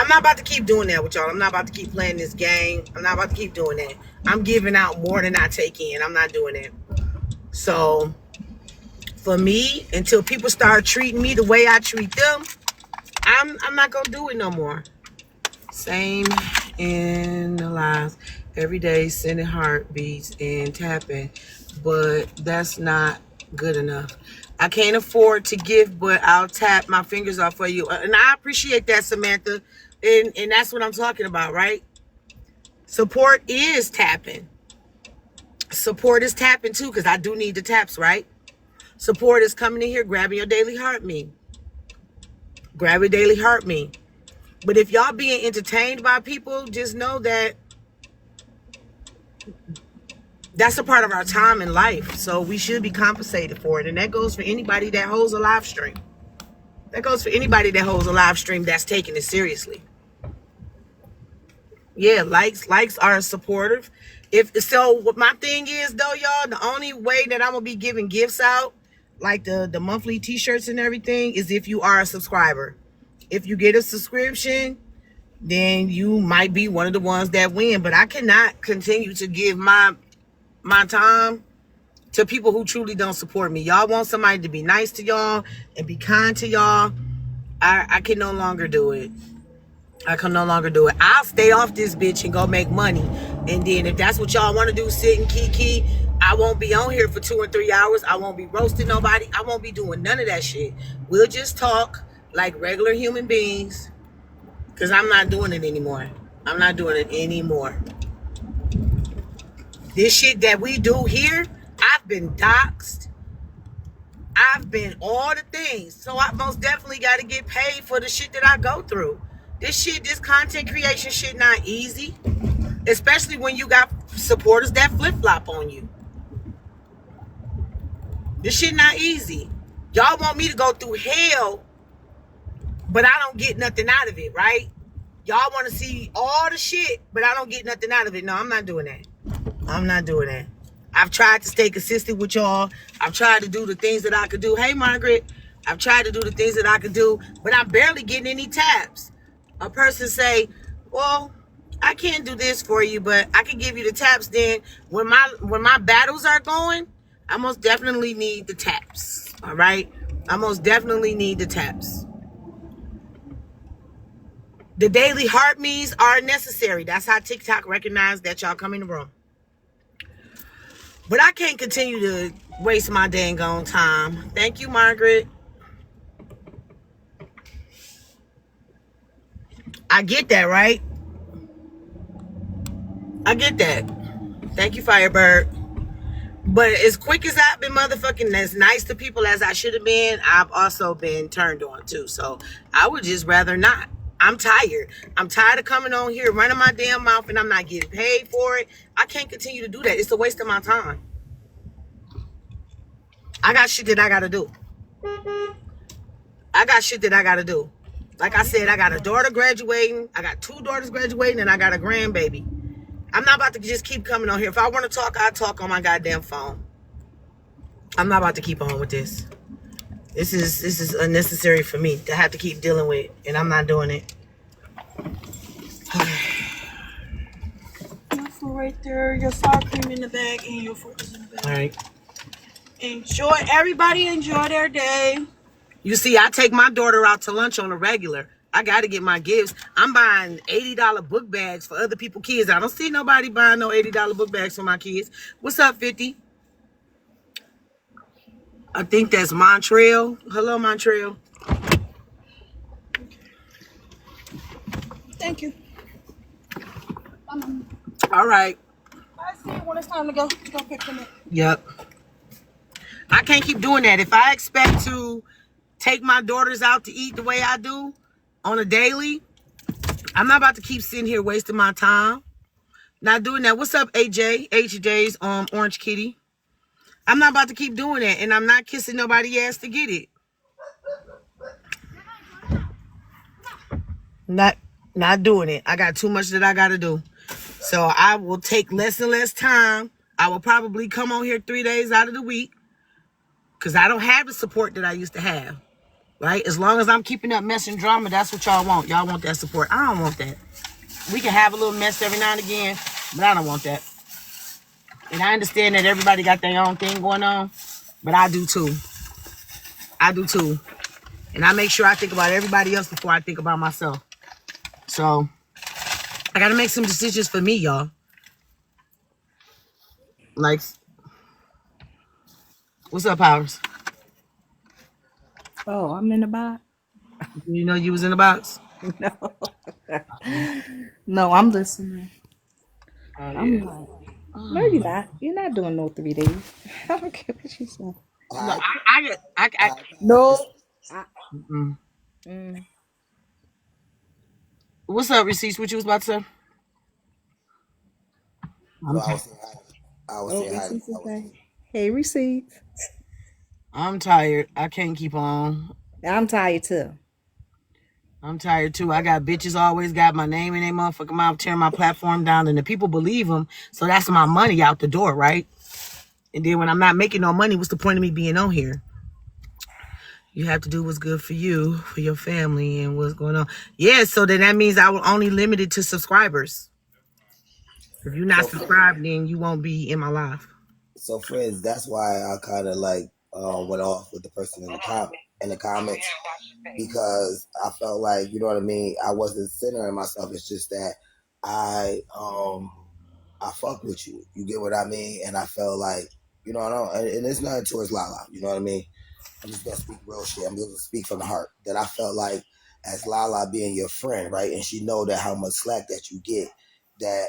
I'm not about to keep doing that with y'all. I'm not about to keep playing this game. I'm not about to keep doing that. I'm giving out more than I take in. I'm not doing it. So for me, until people start treating me the way I treat them, I'm not gonna do it no more. Same in the lives. Every day sending heartbeats and tapping, but that's not good enough. I can't afford to give, but I'll tap my fingers off for you. And I appreciate that, Samantha. And that's what I'm talking about, right? Support is tapping. Support is tapping too, because I do need the taps, right? Support is coming in here, grabbing your daily heart me. Grab your daily heart me. But if y'all being entertained by people, just know that that's a part of our time in life. So we should be compensated for it. And that goes for anybody that holds a live stream. That goes for anybody that holds a live stream that's taking it seriously. Yeah, likes are supportive. If so, what my thing is though, y'all, the only way that I'm gonna be giving gifts out, like the monthly t-shirts and everything, is if you are a subscriber. If you get a subscription, then you might be one of the ones that win. But I cannot continue to give my time to people who truly don't support me. Y'all want somebody to be nice to y'all and be kind to y'all. I can no longer do it. I can no longer do it. I'll stay off this bitch and go make money. And then if that's what y'all want to do, sit and kiki, I won't be on here for 2 or 3 hours. I won't be roasting nobody. I won't be doing none of that shit. We'll just talk like regular human beings, because I'm not doing it anymore. I'm not doing it anymore. This shit that we do here, I've been doxxed. I've been all the things. So I most definitely got to get paid for the shit that I go through. This content creation shit not easy. Especially when you got supporters that flip-flop on you. This shit not easy. Y'all want me to go through hell, but I don't get nothing out of it, right? Y'all want to see all the shit, but I don't get nothing out of it. No, I'm not doing that. I'm not doing that. I've tried to stay consistent with y'all. I've tried to do the things that I could do. Hey, Margaret. I've tried to do the things that I could do, but I'm barely getting any taps. A person say, well, I can't do this for you, but I can give you the taps. Then when my battles are going, I most definitely need the taps. All right? I most definitely need the taps. The daily heart me's are necessary. That's how TikTok recognized that y'all come in the room. But I can't continue to waste my dang on time. Thank you, Margaret. I get that, right? I get that. Thank you, Firebird. But as quick as I've been motherfucking as nice to people as I should have been, I've also been turned on too. So I would just rather not. I'm tired. I'm tired of coming on here, running my damn mouth, and I'm not getting paid for it. I can't continue to do that. It's a waste of my time. I got shit that I got to do. I got shit that I got to do. Like I said, I got a daughter graduating. I got 2 daughters graduating, and I got a grandbaby. I'm not about to just keep coming on here. If I want to talk, I talk on my goddamn phone. I'm not about to keep on with this. This is unnecessary for me to have to keep dealing with, and I'm not doing it. Your food right there, your sour cream in the bag, and your fruit is in the bag. All right. Everybody enjoy their day. You see, I take my daughter out to lunch on a regular. I got to get my gifts. I'm buying $80 book bags for other people's kids. I don't see nobody buying no $80 book bags for my kids. What's up, 50? I think that's Montreal. Hello, Montreal. Thank you. All right. I see it when it's time to go pick them up. Yep. I can't keep doing that. If I expect to take my daughters out to eat the way I do on a daily, I'm not about to keep sitting here wasting my time. Not doing that. What's up, AJ? HJ's Orange Kitty. I'm not about to keep doing that, and I'm not kissing nobody's ass to get it. Not doing it. I got too much that I got to do. So I will take less and less time. I will probably come on here 3 days out of the week because I don't have the support that I used to have. right? As long as I'm keeping up mess and drama, that's what y'all want. Y'all want that support. I don't want that. We can have a little mess every now and again, but I don't want that. And I understand that everybody got their own thing going on, but I do too. I do too. And I make sure I think about everybody else before I think about myself. So I got to make some decisions for me, y'all. Like, what's up, Powers? Oh, I'm in the box. You know you was in the box? No, no, I'm listening. Oh, I'm yeah. like, no, you're not. You're not doing no 3 days. I don't care what you say. No, I I I No. passed. I, mm. mm. What's up, Receipts? What you was about to say? No, I'm, I t- was saying hi. I was Oh, saying hi. receipts I is was say, hey, receipts. I'm tired. I can't keep on. I'm tired too. I'm tired too. I got bitches always got my name in their motherfucking mouth, tearing my platform down, and the people believe them. So that's my money out the door, right? And then when I'm not making no money, what's the point of me being on here? You have to do what's good for you, for your family, and what's going on. Yeah, so then that means I will only limit it to subscribers. If you're not so subscribed, then you won't be in my life. so friends. That's why I kind of like went off with the person in the comments because I felt like you know what I mean. I wasn't centering myself. It's just that I um I fuck with you. You get what I mean? And I felt like you know I don't. And it's nothing towards Lala. You know what I mean? I'm just gonna speak real shit. I'm gonna speak from the heart. That I felt like as Lala being your friend, right, and she know that how much slack that you get, that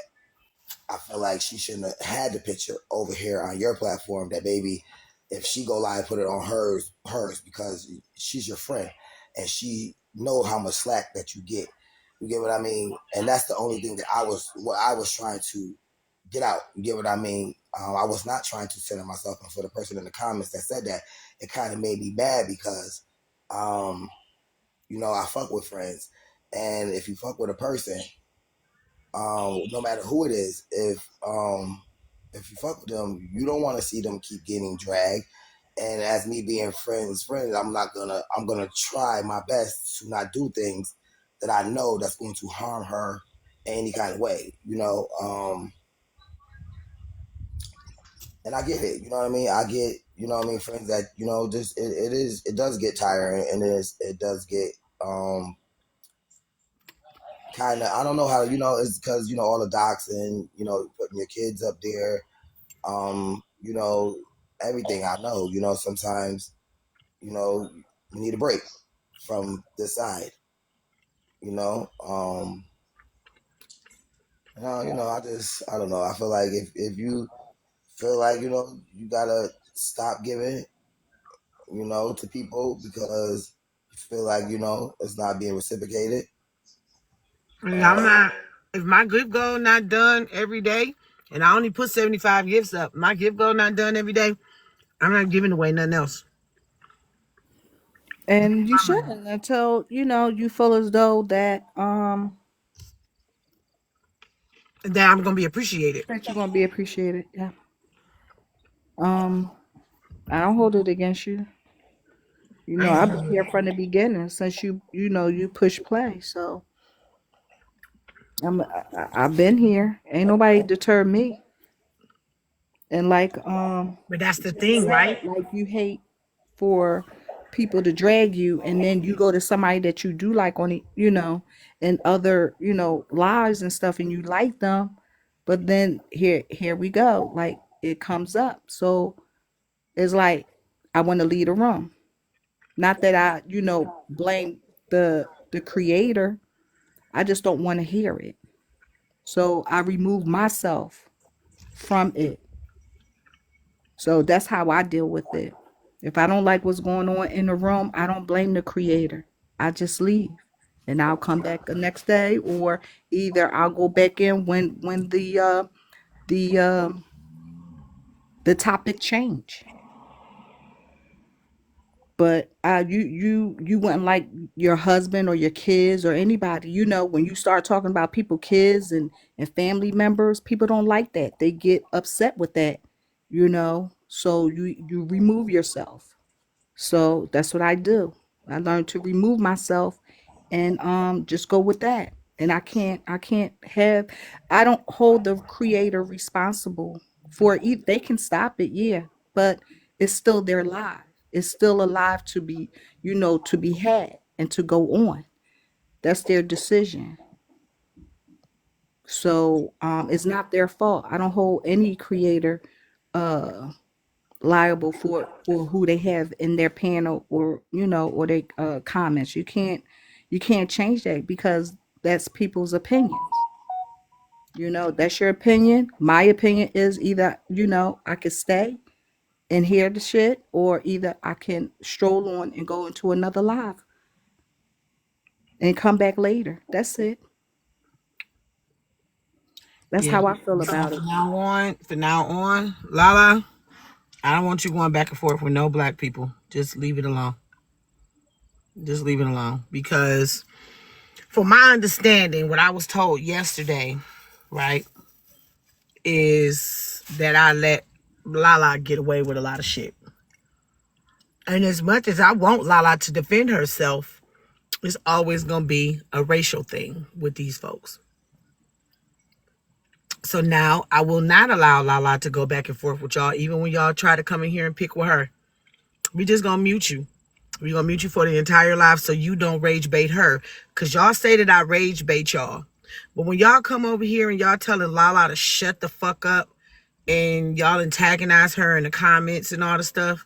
I feel like she shouldn't have had the picture over here on your platform. That maybe if she go live, put it on hers because she's your friend and she know how much slack that you get. You get what I mean? And that's the only thing that I was trying to get out. You get what I mean? I was not trying to center myself. And for the person in the comments that said that, it kind of made me mad because, um, I fuck with friends, and if you fuck with a person, no matter who it is, if you fuck with them, you don't want to see them keep getting dragged. And as me being friends, I'm gonna try my best to not do things that I know that's going to harm her in any kind of way, and I get it, you know what I mean? I get, friends that, just it does get tiring and it does get kind of I don't know how it's because all the docs and putting your kids up there, um, you know everything I know. Sometimes you need a break from this side. You know, I don't know. I feel like if you feel like you gotta stop giving to people because you feel like it's not being reciprocated. And I'm Uh, not, if my gift goal not done every day, and I only put 75 gifts up, my gift goal not done every day, I'm not giving away nothing else. And you My money. shouldn't until you feel as though That I'm going to be appreciated. that you're gonna be appreciated. Yeah. Um, I don't hold it against you. I I've been ain't, here from the beginning since you push play. So I've been here. Ain't nobody deterred me. And like but that's the Jay thing, right? said, like you hate for people to drag you, and then you go to somebody that you do like on it, and other lives and stuff, and you like them, but then here we go, like it comes up. So it's like I want to leave the room. Not that I blame the creator. I just don't want to hear it. So I remove myself from it. So that's how I deal with it. If I don't like what's going on in the room, I don't blame the creator. I just leave. And I'll come back the next day, or either I'll go back in when the the topic change. But you wouldn't like your husband or your kids or anybody. When you start talking about people, kids and family members, people don't like that. They get upset with that. So you remove yourself. So that's what I do. I learned to remove myself and just go with that. And I can't have I don't hold the creator responsible for it. They can stop it, yeah, but it's still their life. It's still alive to be, to be had and to go on. That's their decision. So it's not their fault. I don't hold any creator uh liable for who they have in their panel, or or their comments. You can't change that, because that's people's opinions. That's your opinion. My opinion is either I could stay and hear the shit, or either I can stroll on and go into another live and come back later. That's it. That's Yeah. how I feel So about it. from now on, Lala, I don't want you going back and forth with no black people. Just leave it alone. Just leave it alone. Because from my understanding, what I was told yesterday, right, is that I let Lala get away with a lot of shit. And as much as I want Lala to defend herself, it's always going to be a racial thing with these folks. So now I will not allow Lala to go back and forth with y'all, even when y'all try to come in here and pick with her. We just going to mute you. We're going to mute you for the entire life so you don't rage bait her. Because y'all say that I rage bait y'all. But when y'all come over here and y'all telling Lala to shut the fuck up, and y'all antagonize her in the comments and all the stuff,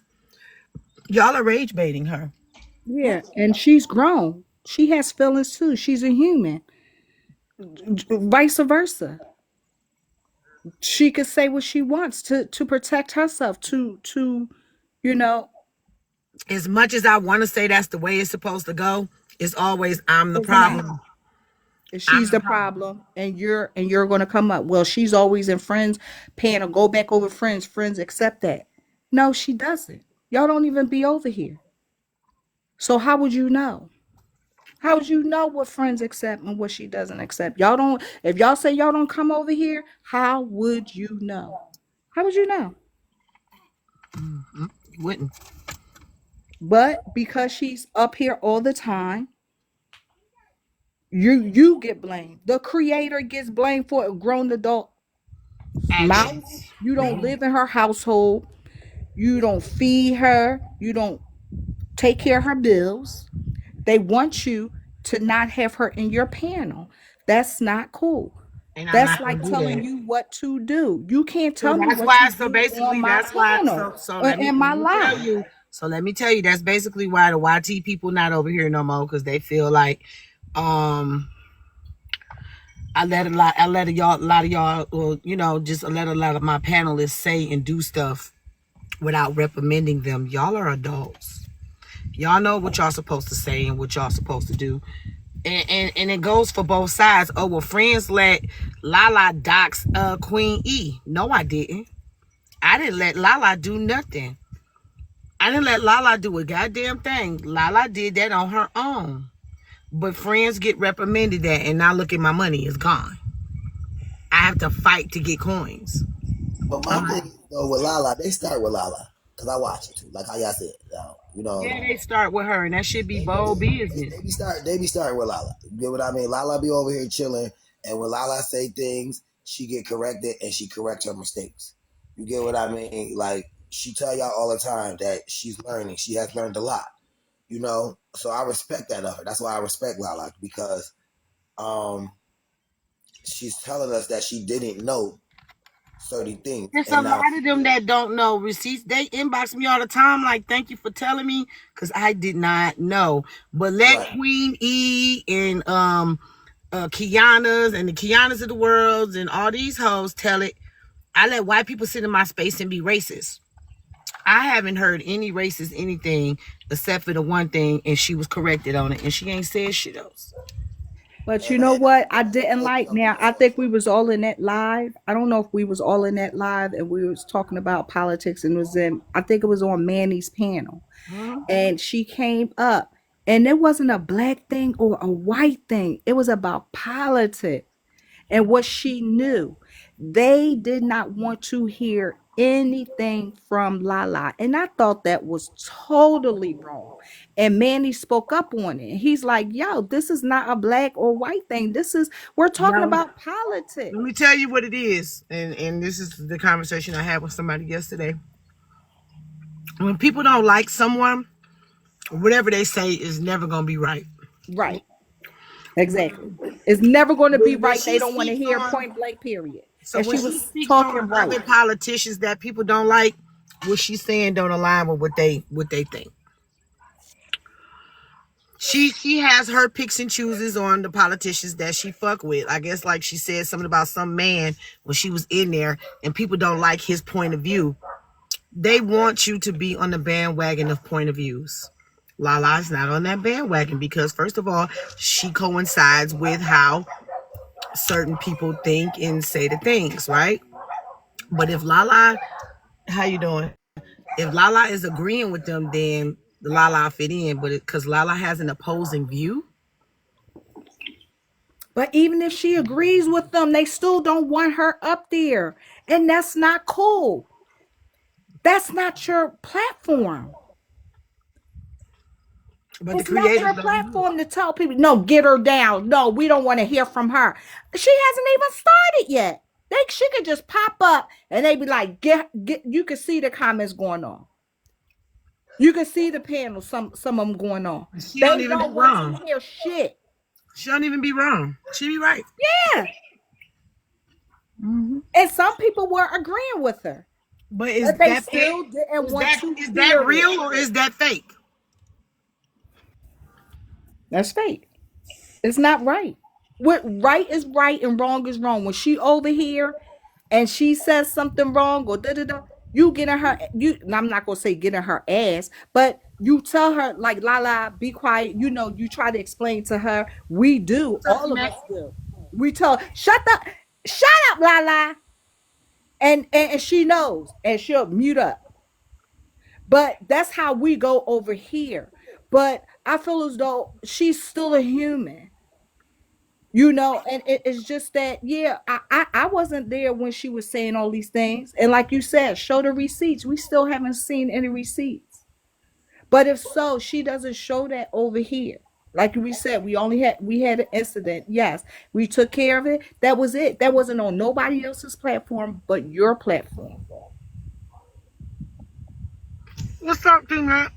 y'all are rage baiting her. Yeah, and she's grown. She has feelings too. She's a human. Vice versa. She could say what she wants to protect herself, to you know As much as I want to say that's the way it's supposed to go, it's always I'm the it's not. problem. I'm She's the the problem. problem, and you're going to come up, well, she's always in Friends panel, go back over Friends accept that. No, she doesn't. Y'all don't even be over here. So how would you know? How would you know what Friends accept and what she doesn't accept? Y'all don't. If y'all say y'all don't come over here, how would you know? How would you know? You wouldn't. But because she's up here all the time, you get blamed. The creator gets blamed for a grown adult mouth. Actions. You don't live in her household. You don't feed her. You don't take care of her bills. They want you to not have her in your panel. That's not cool. And I'm That's not gonna like do telling that. you what to do. You can't So tell me that's what to why. So do on basically, my that's why. panel So or in my let me tell live. you. So let me tell you. That's basically why the YT people not over here no more, because they feel like um I let a lot of y'all, well, just let a lot of my panelists say and do stuff without reprimanding them. Y'all are adults. Y'all know what y'all supposed to say and what y'all supposed to do. And it goes for both sides. Oh, well, Friends let Lala dox Queen E. No, I didn't. I didn't let Lala do nothing. I didn't let Lala do a goddamn thing. Lala did that on her own. But Friends get reprimanded that, and now look at my money is gone. I have to fight to get coins. But my thing is though with Lala, they start with Lala because I watch it too. Like how y'all said, Yeah, they start with her, and that should be bold business. they be starting with Lala. You get what I mean? Lala be over here chilling, and when Lala say things, she get corrected and she corrects her mistakes. You get what I mean? Like she tell y'all all the time that she's learning. She has learned a lot. So I respect that of her. That's why I respect Lala because um she's telling us that she didn't know certain things, There's a and now lot of them that don't know receipts. They inbox me all the time, like, "Thank you for telling me," because I did not know. But let right. Queen E and Kiana's and the Kiana's of the world and all these hoes tell it. I let white people sit in my space and be racist. I haven't heard any racist anything except for the one thing, and she was corrected on it, and she ain't said shit else. But you And, know and what? I didn't I like. tell Now people I so think we was all in that live. I don't know if we was all in that live and we was talking about politics, and was in. I think it was on Manny's panel, Hmm? and she came up, and it wasn't a black thing or a white thing. It was about politics. and what she knew. They did not want to hear anything from Lala. And I thought that was totally wrong. And Manny spoke up on it. He's like, yo, this is not a black or white thing. We're talking No, about let me politics. tell you what it is, and this is the conversation I had with somebody yesterday. When people don't like someone, whatever they say is never gonna be right. Right. Exactly. It's never going to be When right. They she don't want to speaks hear on, point blank, period. so And when she she was speaks talking on right. other politicians that people don't like, what she's saying don't align with what they think. She has her picks and chooses on the politicians that she fuck with. I guess like she said something about some man when she was in there, and people don't like his point of view. They want you to be on the bandwagon of point of views. Lala's not on that bandwagon because first of all, she coincides with how certain people think and say the things, right? But if Lala, how you doing? If Lala is agreeing with them, then Lala fit in. But because Lala has an opposing view, But even if she agrees with them, they still don't want her up there. And that's not cool. That's not your platform. but the It's not creators your don't do it. platform to tell people, no, get her down. No, we don't want to hear from her. She hasn't even started yet. She could just pop up and they be like, get, you can see the comments going on. You can see the panel, some of them going on. She don't They even be don't want to wrong. hear shit. She don't even be wrong. She be right. Yeah. And some people were agreeing with her. But is But they that fake? still didn't Is want that to is that hear it. real or is that fake? That's fake. It's not right. What right is right and wrong is wrong. When she over here and she says something wrong or da da da, you get in her you. And I'm not gonna say get in her ass, but you tell her like Lala, be quiet. You try to explain to her. We do. What's up, All of Mac? us do. We tell her, shut up, Lala, and she knows, and she'll mute up. But that's how we go over here. But I feel as though she's still a human. And it's just that, yeah, I wasn't there when she was saying all these things. And like you said, show the receipts. We still haven't seen any receipts. But if so, she doesn't show that over here. Like we said, we had an incident. Yes, we took care of it. That was it. That wasn't on nobody else's platform but your platform. What's up, T Mac?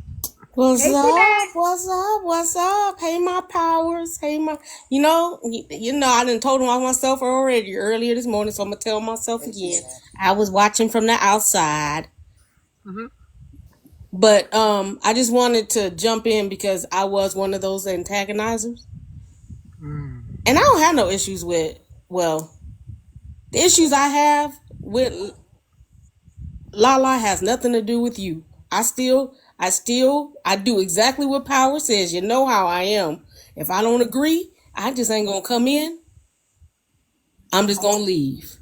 What's Hey, T up? Mac. What's up? What's up? Hey, my powers. Hey, my. You know, I done told them off myself already earlier this morning, so I'm gonna tell myself again. I was watching from the outside, Mm-hmm. but I just wanted to jump in because I was one of those antagonizers, and I don't have no issues with. Well, the issues I have with Lala has nothing to do with you. I do exactly what Power says. You know how I am. If I don't agree, I just ain't gonna come in. I'm just gonna leave.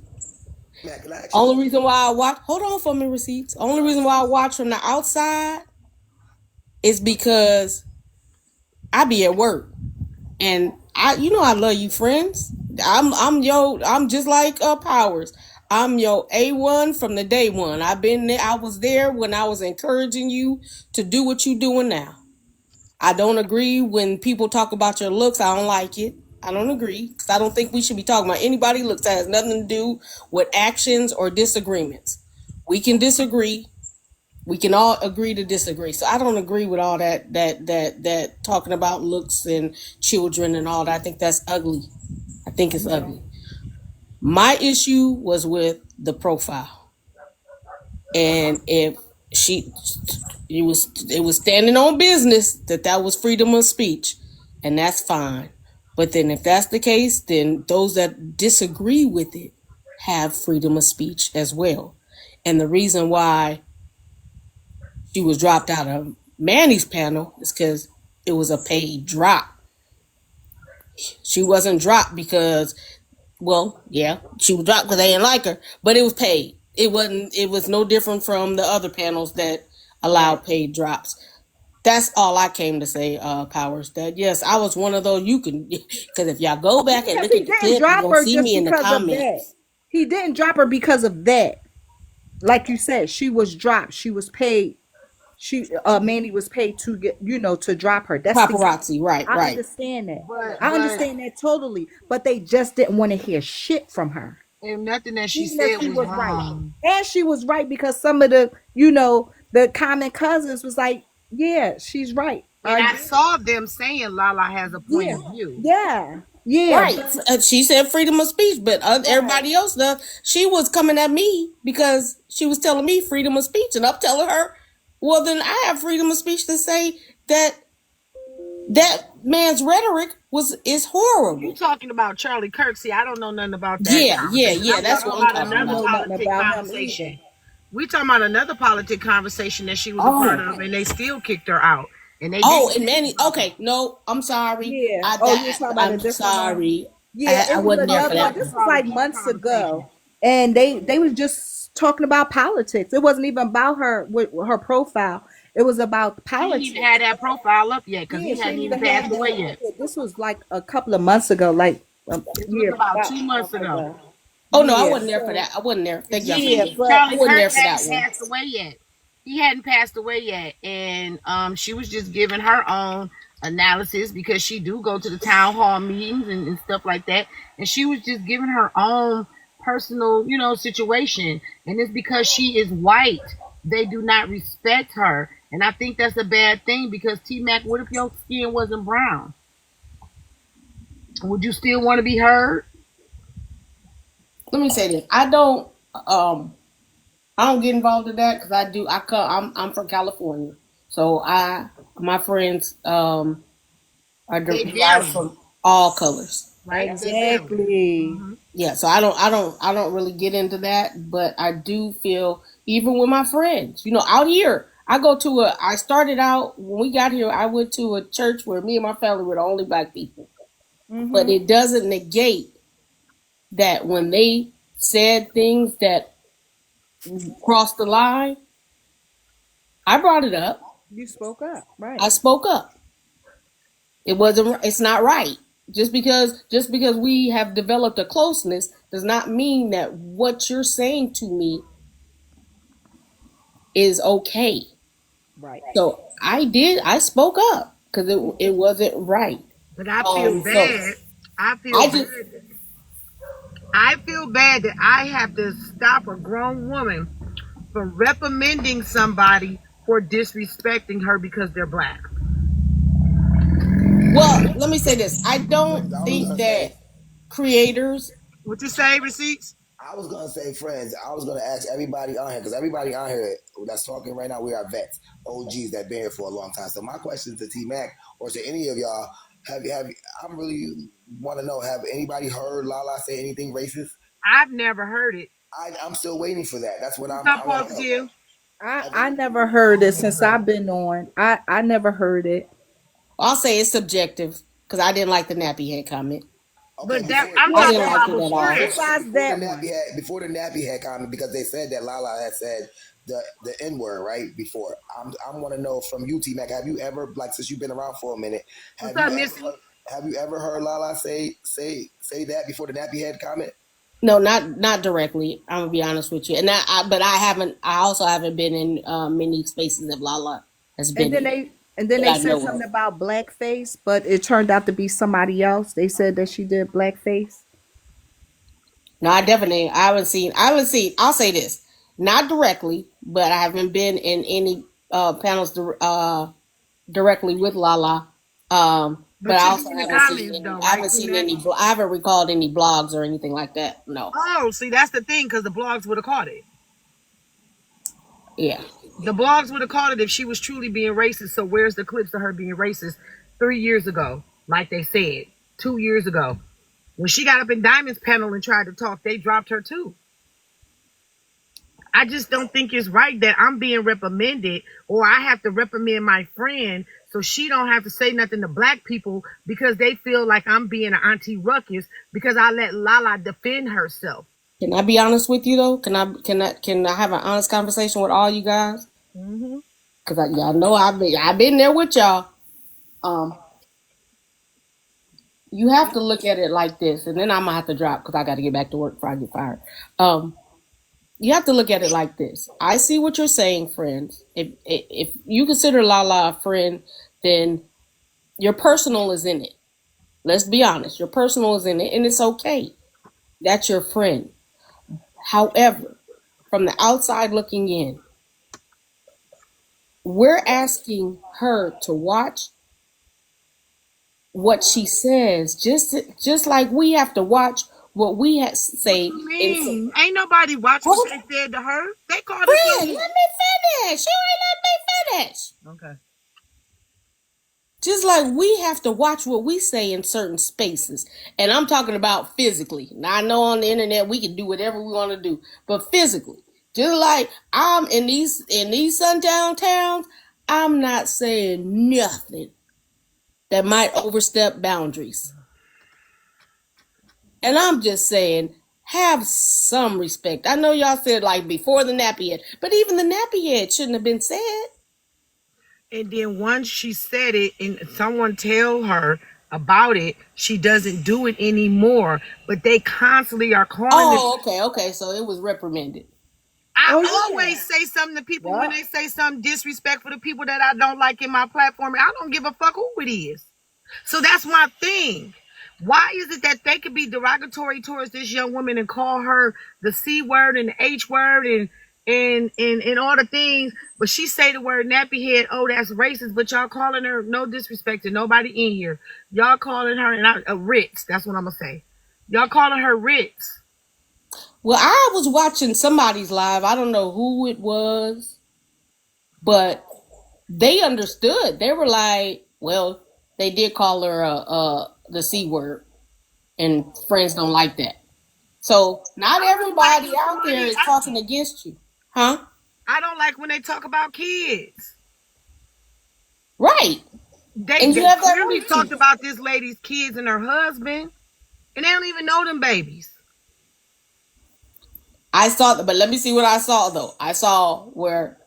Mac, can I ask you a Only question? reason why I watch, hold on for me, receipts. Only reason why I watch from the outside is because I be at work, and I love you, friends. I'm just like Powers. I'm your A1 from the day one. I've been there. I was there when I was encouraging you to do what you doing now. I don't agree when people talk about your looks. I don't like it. I don't agree because I don't think we should be talking about anybody looks. That has nothing to do with actions or disagreements. We can disagree. We can all agree to disagree. So I don't agree with all that talking about looks and children and all that. I think that's ugly. I think it's ugly. My issue was with the profile, and if she, it was standing on business that was freedom of speech, and that's fine. But then if that's the case, then those that disagree with it have freedom of speech as well. And the reason why she was dropped out of Manny's panel is because it was a paid drop. She wasn't dropped because, well, yeah, she was dropped because they didn't like her, but it was paid. It wasn't. It was no different from the other panels that allowed Right. paid drops. That's all I came to say, Powers. That yes, I was one of those. You can, because if y'all go back and Because look he at the didn't clip, you're drop gonna her see just me in the because of that. comments. He didn't drop her because of that. Like you said, she was dropped. She was paid. Manny was paid to get, to drop her. That's the Paparazzi, right, I right. understand that. But I but understand that totally. But they just didn't want to hear shit from her. and nothing that she Even if said she was was right. wrong. And she was right because some of the common cousins was like, yeah, she's right. And I I agree. saw them saying Lala has a point Yeah. of view. Yeah. Yeah. Right. But She said freedom of speech, but right. everybody else does. She was coming at me because she was telling me freedom of speech, and I'm telling her, well, then I have freedom of speech to say that that man's rhetoric is You horrible. talking about Charlie Kirk? See, I don't know nothing about that Yeah, yeah, conversation. yeah. I'm That's talking what I'm about talking I don't another know about. nothing politic about him either. conversation. We talking about another politic conversation that she was a part Oh, of, and they still kicked her out, and they oh, didn't and speak Manny. about Okay, no, I'm sorry. Yeah. Oh, you were talking about a I'm different one? sorry. Yeah, I it was wasn't I'm there talking for another one. about that the This one. was like politics months conversation. ago. And they was just talking about politics. It wasn't even about her with her profile. It was about She ain't even politics. had that profile up yet because Yeah, he she hadn't didn't even even have passed that. away yet. Yeah, this was like a couple of months ago, like This was yeah, about about two a months month ago. ago. Oh no, I Yeah, wasn't there for so that. I wasn't there. And Thank y'all for yeah, me. but I Charlie wasn't Kirk there for that hadn't one. passed away yet. He hadn't passed away yet, and she was just giving her own analysis because she do go to the town hall meetings and stuff like that, and she was just giving her own personal, situation. And it's because she is white. They do not respect her, and I think that's a bad thing because T Mac, what if your skin wasn't brown? Would you still want to be heard? Let me say this. Um I don't get involved in that because I do. I come. I'm from California, so my friends are They derived vary, from all colors. right? They vary. exactly. Hmm. Yeah, so I don't really get into that, but I do feel even with my friends, out here. I started out when we got here. I went to a church where me and my family were the only black people, but Mm-hmm. it doesn't negate that when they said things that crossed the line, I brought it up. You spoke up, I right? spoke up. It's not right. Just because we have developed a closeness does not mean that what you're saying to me is okay. Right. So I spoke up because it wasn't right. But I feel So bad. I feel I just bad. I feel bad that I have to stop a grown woman from reprimanding somebody for disrespecting her because they're black. well, let me say this. I don't Friends, I was think gonna say, that creators. What you say, receipts? I was gonna say, friends. I was gonna ask everybody on here because everybody on here that's talking right now, we are vets, OGs that been here for a long time. So my question to T Mac or to any of y'all, have I'm really want to know, have anybody heard Lala say anything racist? I've never heard it. I'm still waiting for that. That's what What's up, I want to know. positive? Have I any, never heard it since I've been on. I never heard it. I'll say it's subjective because I didn't like the nappy head comment. okay, But that before I'm I Yeah, talking didn't like about it at before all. that. besides that one. before the nappy head comment because they said that Lala had said the N word right before. I want to know from you, T Mac. Have you ever, like, since you've been around for a minute, What's have you up, ever Missy? heard Lala say that before the nappy head comment? No, not directly. I'm gonna be honest with you, and but I haven't. I also haven't been in many spaces that Lala has And been then in they that I said know of. something about blackface, but it turned out to be somebody else. They said that she did blackface. No, I haven't seen. I haven't seen. I'll say this, not directly, but I haven't been in any panels directly with Lala. But But I you be also in the haven't seen comments any. though, I right, haven't T seen Mac? any. I haven't recalled any blogs or anything like that. No. Oh, see, that's the thing, because the blogs would have caught it. Yeah. The blogs would have caught it if she was truly being racist. So where's the clips of her being racist 3 years ago, like they said, 2 years ago? When she got up in Diamond's panel and tried to talk, they dropped her too. I just don't think it's right that I'm being reprimanded or I have to reprimand my friend so she don't have to say nothing to black people because they feel like I'm being an auntie ruckus because I let Lala defend herself. Can I be honest with you though? Can I have an honest conversation with all you guys? Hmm. because y'all know I've been there with y'all. Um, you have to look at it like this, and then I'm gonna have to drop because I got to get back to work before I get fired. You have to look at it like this. I see what you're saying, friends. If you consider Lala a friend, then your personal is in it. Let's be honest. Your personal is in it, and it's okay. That's your friend. However, from the outside looking in, we're asking her to watch what she says, just like we have to watch what we What say. you And mean? Ain't nobody watch what hold they said to her. They called this friend, lady. let me finish. You ain't let me finish. Okay. Just like we have to watch what we say in certain spaces. And I'm talking about physically. Now I know on the internet we can do whatever we want to do, but physically. Just like I'm in these sundown towns, I'm not saying nothing that might overstep boundaries. And I'm just saying, have some respect. I know y'all said like before the nappy head, but even the nappy head shouldn't have been said. And then once she said it and someone tell her about it, she doesn't do it anymore. But they constantly are calling this. Oh, okay. So it was reprimanded. I Oh yeah. always say something to people when Yep. they say something disrespectful to people that I don't like in my platform. I don't give a fuck who it is. So that's my thing. Why is it that they could be derogatory towards this young woman and call her the C word and the H word and all the things, but she say the word nappy head, oh that's racist, but y'all calling her, no disrespect to nobody in here. Y'all calling her Ritz, that's what I'm gonna say. Y'all calling her Ritz. Well, I was watching somebody's live. I don't know who it was, but they understood. They were like, well, they did call her the C word, and friends don't like that. So not I don't like everybody when out there somebody is talking against you. Huh? I don't like when they talk about kids. Right. They, And you they have that clearly right to. talked about this lady's kids and her husband, and they don't even know them babies. I saw, but let me see what I saw though. I saw where,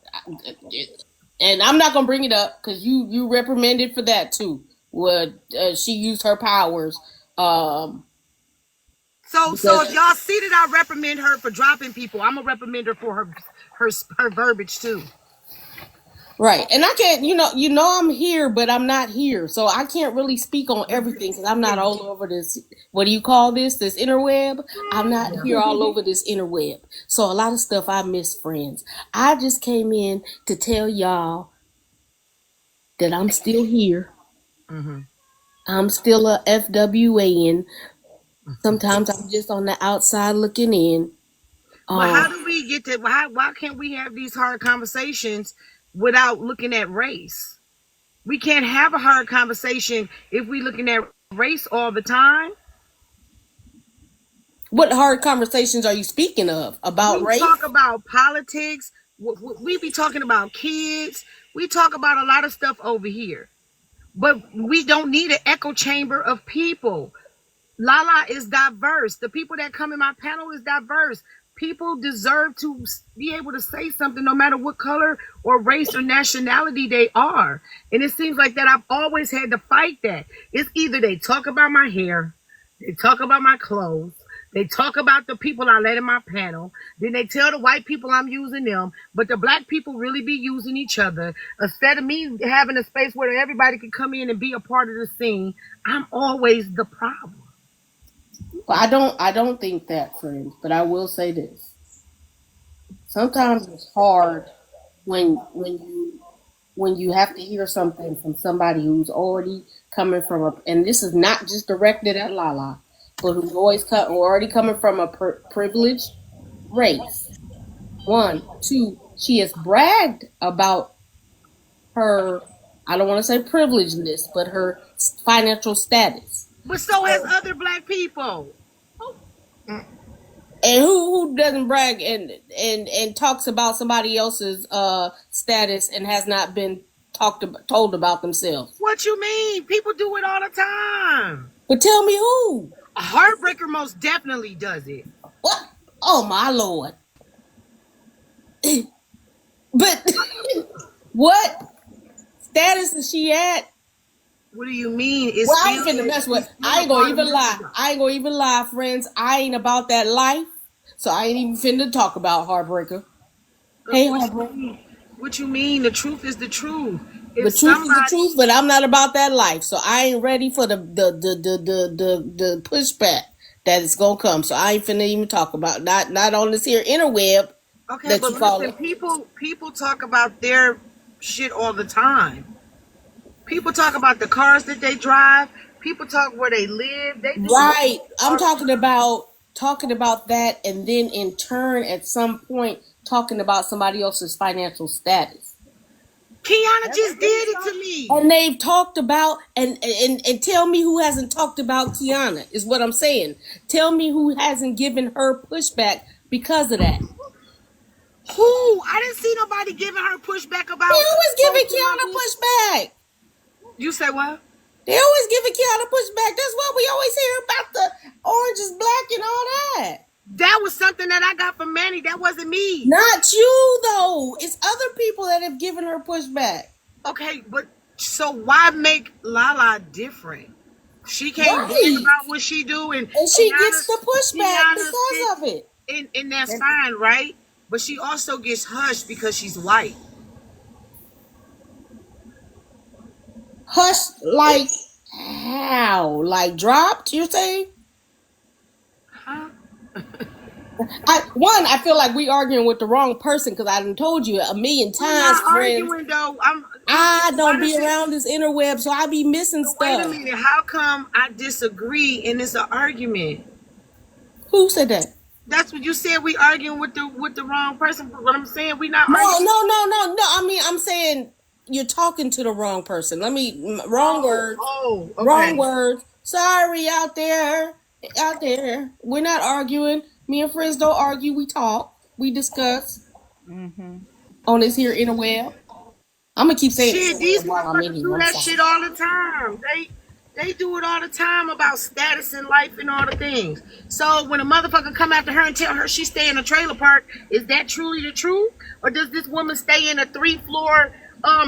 and I'm not gonna bring it up because you reprimanded for that too. What she used her powers, So if because y'all see that I reprimand her for dropping people, I'm gonna reprimand her for her verbiage too. right, and I can't, I'm here, but I'm not here, so I can't really speak on everything because I'm not Yeah. all over this. What do you call this interweb? I'm not Yeah. here all over this interweb, so a lot of stuff I miss, friends. I just came in to tell y'all that I'm still here. Hmm. I'm still a FWA. Sometimes I'm just on the outside looking in. But Um, how do we get to why can't we have these hard conversations without looking at race? We can't have a hard conversation if we looking at race all the time. what hard conversations are you speaking of about We race? talk about politics. We be talking about kids. We talk about a lot of stuff over here. But we don't need an echo chamber of people. Lala is diverse. The people that come in my panel is diverse. People deserve to be able to say something no matter what color or race or nationality they are. And it seems like that I've always had to fight that. It's either they talk about my hair, they talk about my clothes, they talk about the people I let in my panel, then they tell the white people I'm using them, but the black people really be using each other. Instead of me having a space where everybody can come in and be a part of the scene, I'm always the problem. Well, I don't think that, friends, but I will say this. Sometimes it's hard when you have to hear something from somebody who's already coming from and this is not just directed at Lala, but who's already coming from a privileged race. One, two, she has bragged about her, I don't want to say privilegedness, but her financial status. But so has So, other black people. and who doesn't brag and talks about somebody else's status and has not been told about themselves? What you mean? People do it all the time. But tell me who? A heartbreaker most definitely does it. What? Oh my lord! But What status is she at? What do you mean? It's Well, I still, ain't finna mess with. she's still I a ain't gonna part of even lie. Mexico. I ain't gonna even lie, friends. I ain't about that life, so I ain't even finna talk about Heartbreaker. Hey, What you Heartbreaker. mean? What you mean? The truth is the truth. The If truth is the somebody, truth, but I'm not about that life, so I ain't ready for the pushback that is gonna come. So I ain't finna even talk about not on this here interweb okay, that but you call listen, it. people talk about their shit all the time. People talk about the cars that they drive. People talk where they live. They do Right. I'm all the time. talking about that, and then in turn, at some point, talking about somebody else's financial status. Kiana That's just did it to me. And they've talked about and tell me who hasn't talked about Kiana is what I'm saying. Tell me who hasn't given her pushback because of that. Who? I didn't see nobody giving her pushback They about always giving posting my Kiana book. pushback. You say what? They always giving Kiana pushback. That's why we always hear about the orange is black and all that. That was something that I got from Manny. That wasn't me. Not you though. It's other people that have given her pushback. Okay, but so why make Lala different? She can't brag Right. about what she do, and And she gets the pushback Kiana sit because of it. and that's and fine, right? But she also gets hushed because she's white. Hush, like how? Like dropped, you're saying? Huh? I feel like we arguing with the wrong person because I done told you a million We're times, not friends. arguing though. I Why don't be does it? around this interweb, so I be missing So wait a stuff. minute. How come I disagree and it's an argument? Who said that? That's what you said. We arguing with the wrong person. But what I'm saying, we not No, arguing. no. I mean, I'm saying you're talking to the wrong person. Wrong Oh, words, oh, wrong okay. words. Sorry, out there. We're not arguing. Me and friends don't argue. We talk. We discuss mm-hmm. on this here interweb. I'm gonna keep saying Shit, these interweb while I'm in motherfuckers here. do I'm that sorry. shit all the time. They do it all the time about status in life and all the things. So when a motherfucker come after her and tell her she stay in a trailer park, is that truly the truth? Or does this woman stay in a 3-floor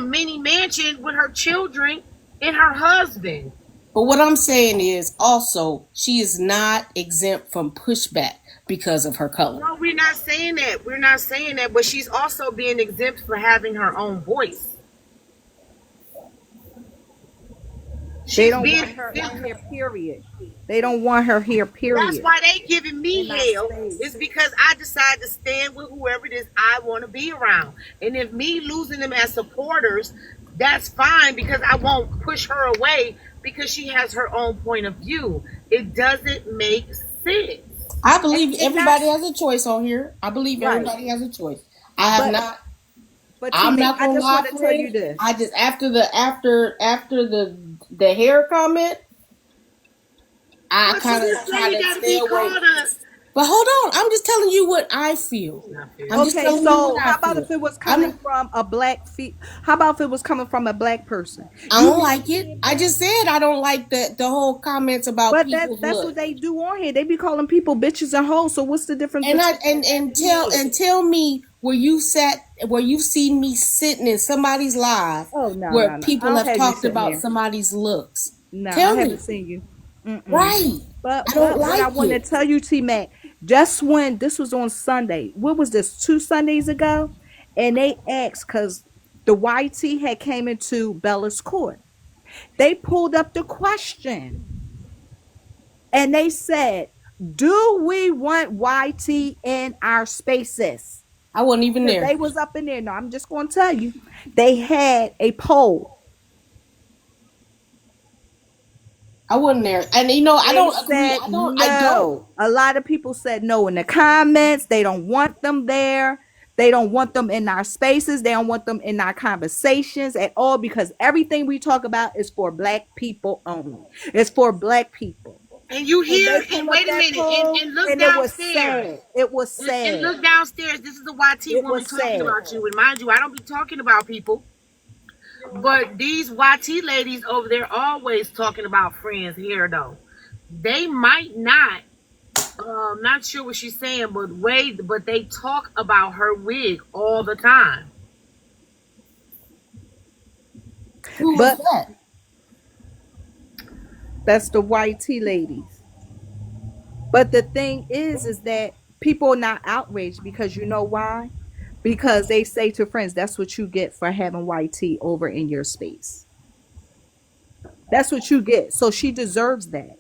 mini mansion with her children and her husband? But what I'm saying is also she is not exempt from pushback because of her color. No, we're not saying that. We're not saying that. But she's also being exempt for having her own voice. They She's don't being want her in exempt. here, period. They don't want her here, That's period. why they giving me In our hell. space. It's because I decide to stand with whoever it is I want to be around. And if me losing them as supporters, that's fine because I won't push her away because she has her own point of view. It doesn't make sense. I And, believe and everybody that's has a choice on here. I believe right. everybody has a choice. I have But not. T I'm Mac, not I gonna just want lie, to tell friend. you this. I just after the hair comment, I But to kind of this day, try you to gotta stay be away. called a. But hold on, I'm just telling you what I feel. It's not fair. I'm just Okay, telling you what so I how about feel. if it was I'm coming from a how about if it was coming from a black person? I You don't be like it. saying I that, just said I don't like the whole comments about but people's that's what look. they do on here. They be calling people bitches and hoes. So what's the difference And I between that and tell me where you've seen me sitting in somebody's live Oh no, where no, no! I people don't have have you talked sitting about there. somebody's looks. No, I Tell haven't me. seen you. Mm-mm. Right. I don't But what I like want to it. tell you, T Mac, just when this was on Sunday, what was this? 2 Sundays ago, and they asked because the YT had came into Bella's court. They pulled up the question and they said, "Do we want YT in our spaces?" I wasn't even Because there. they was up in there. No, I'm just going to tell you, they had a poll. I wasn't there. And I They don't agree. said I don't. no. A lot of people said no in the comments. They don't want them there. They don't want them in our spaces. They don't want them in our conversations at all because everything we talk about is for black people only. It's for black people. And you And hear, they and pull up wait a that minute, poll and look and it was downstairs. sad. It was And sad. look downstairs. This is the YT It woman was talking sad. about you. And mind you, I don't be talking about people. But these YT ladies over there always talking about friends here though. They might not. Not sure what she's saying, but they talk about her wig all the time. Who was But that? that's the white tea ladies. But the thing is that people are not outraged because you know why? Because they say to friends, that's what you get for having white tea over in your space. That's what you get. So she deserves that.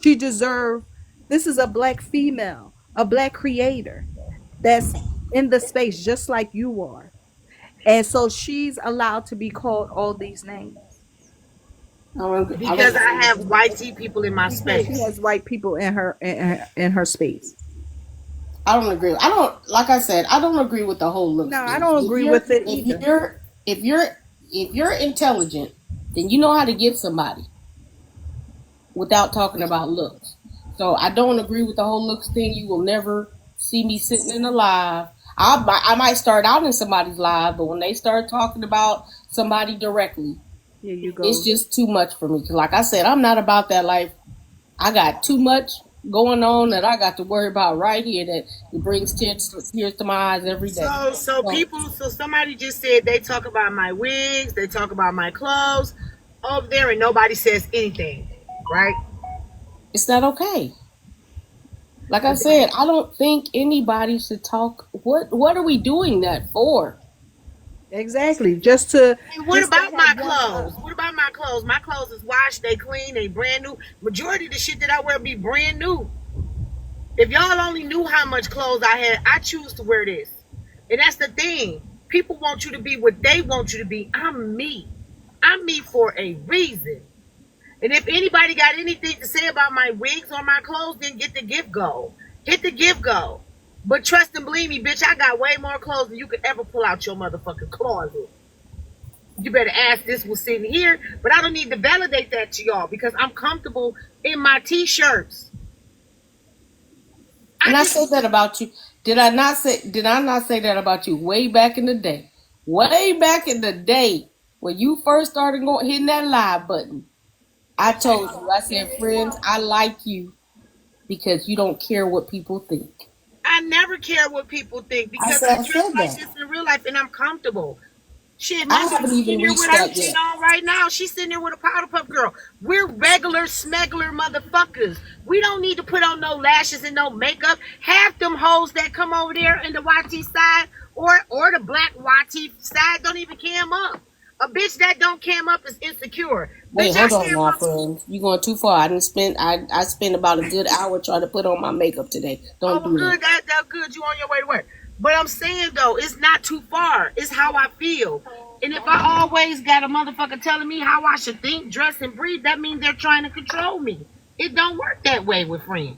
She deserves, this is a black female, a black creator that's in the space just like you are. And so she's allowed to be called all these names I Because don't I agree with have that. white tea people in my because she space. has white people in her space. I don't agree. I don't like I said, I don't agree with the whole No, looks I thing. don't If agree you're with it if either. you're if you're if you're intelligent, then you know how to get somebody without talking about looks. So I don't agree with the whole looks thing. You will never see me sitting in a live. I might start out in somebody's live, but when they start talking about somebody directly, Here you it's go. just too much for me. Cause like I said, I'm not about that life. I got too much going on that I got to worry about right here that it brings tears to my eyes every day. So So somebody just said they talk about my wigs, they talk about my clothes over there, and nobody says anything, right? it's not okay. Like I But then, said, I don't think anybody should talk. What are we doing that for? Exactly. Just to and what just to about have my one clothes? What about my clothes? My clothes is washed, they clean, they brand new. Majority of the shit that I wear be brand new. If y'all only knew how much clothes I had, I choose to wear this. And that's the thing. People want you to be what they want you to be. I'm me. I'm me for a reason. And if anybody got anything to say about my wigs or my clothes, then get the gift go. Hit the gift go. But trust and believe me, bitch, I got way more clothes than you could ever pull out your motherfucking closet. You better ask this was sitting here, but I don't need to validate that to y'all because I'm comfortable in my t-shirts. I And I just said that about you. Did I not say that about you way back in the day? Way back in the day when you first started going hitting that live button. I told you, I said, friends, I like you because you don't care what people think. I never care what people think because I I dress said like that. this in real life and I'm comfortable. Shit, I my haven't bitch sitting even there with reached her that shit yet. on right now. She's sitting there with a powder puff girl. We're regular smuggler motherfuckers. We don't need to put on no lashes and no makeup. Half them hoes that come over there in the YT side or the black YT side don't even cam up. A bitch that don't cam up is insecure. Wait, Bitch, I hold on cam now, up. friends. You going too far. I spent about a good hour trying to put on my makeup today. Oh, Don't well, do that. good. That good. You on your way to work. But I'm saying though, it's not too far. It's how I feel. And if I always got a motherfucker telling me how I should think, dress, and breathe, that means they're trying to control me. It don't work that way with friends.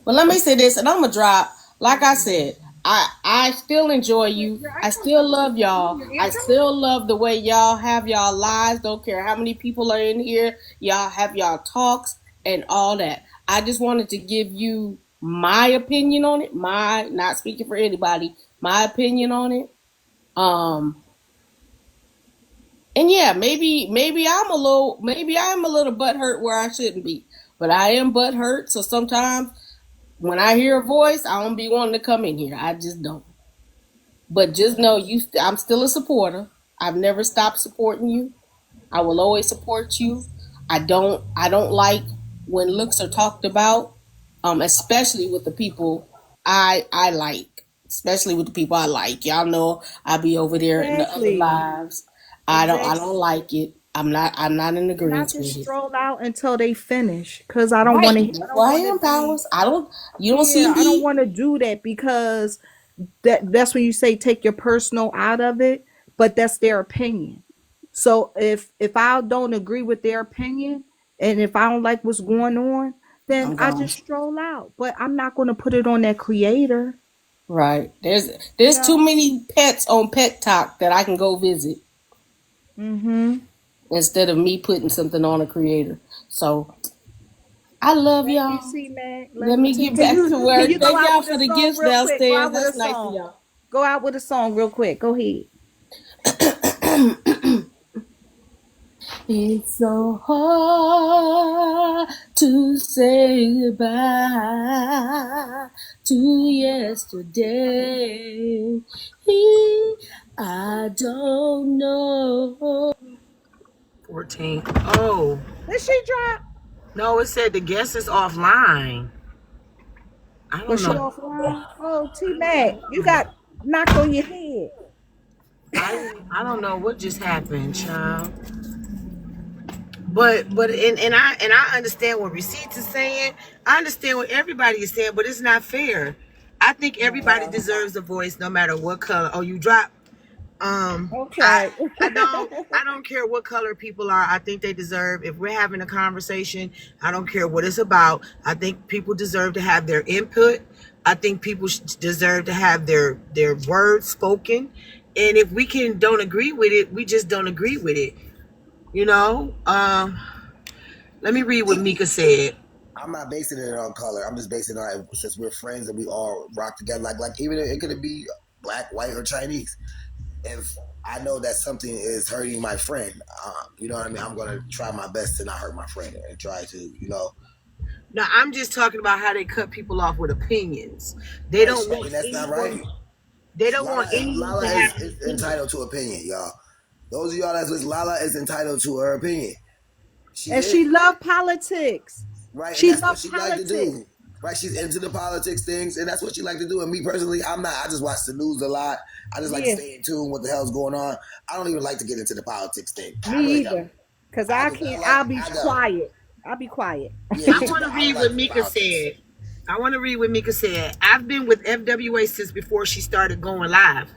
But let me say this, and I'm gonna drop. Like I said, I still enjoy you. I still love y'all. I still love the way y'all have y'all lives. Don't care how many people are in here. Y'all have y'all talks and all that. I just wanted to give you my opinion on it. My not speaking for anybody. My opinion on it. Um, and yeah, maybe I'm a little butthurt where I shouldn't be, but I am butthurt. So sometimes when I hear a voice, I don't be wanting to come in here. I just don't. But just know I'm still a supporter. I've never stopped supporting you. I will always support you. I don't like when looks are talked about, especially with the people I like. Especially with the people I like. Y'all know I be over there in the other exactly. lives. I Exactly. don't like it. I'm not in And I agreement just with it. stroll out until they finish because I don't Right. want to. I That's don't why I want to am be. powers. I don't you don't see Yeah, I don't me. want to do that because that's when you say take your personal out of it, but that's their opinion. So if I don't agree with their opinion and if I don't like what's going on, then I'm I gone. just stroll out. But I'm not going to put it on that creator. Right. You There's too know. many pets on Pet Talk that I can go visit Mhm. instead of me putting something on a creator. So I love Let me y'all. see, man. Let Let me me see. get back to Can work. you go Thank out y'all with a for the song gifts real quick? Go downstairs. out with a That's nice of song. y'all. Go out with a song real quick. Go ahead. It's so hard to say goodbye to yesterday. I don't know 14. Oh, Did she drop? no, it said the guest is offline. I don't Was she know. offline? Oh, T Mac, you got knocked on your head. I don't know what just happened, child. But I understand what Receipts is saying. I understand what everybody is saying, but it's not fair. I think everybody deserves a voice no matter what color. Oh, you drop. I Okay. I don't care what color people are. I think they deserve. If we're having a conversation, I don't care what it's about. I think people deserve to have their input. I think people deserve to have their words spoken. And if we can don't agree with it, we just don't agree with it. You know. Let me read what Mika said. I'm not basing it on color. I'm just basing it on since we're friends and we all rock together. Like even if it could be black, white, or Chinese. If I know that something is hurting my friend, you know what I mean. I'm gonna try my best to not hurt my friend and try to, Now I'm just talking about how they cut people off with opinions. They right. don't want And that's not right. anyone. They don't Lala, want anyone Lala to have an is opinion. entitled to opinion, y'all. Those of y'all that's with Lala is entitled to her opinion. She And is. she loved politics. Right, and She that's what loved she like to politics. do. Right, she's into the politics things, and that's what she like to do. And me personally, I'm not. I just watch the news a lot. I just like to Yeah, stay in tune with what the hell's going on. I don't even like to get into the politics thing. I me really don't. either. Cause I I do not can't. like. I'll be I don't. quiet. I'll be quiet. Yeah, me I too. want But to I don't read what like the Mika politics. said. I want to read what Mika said. I've been with FWA since before she started going live.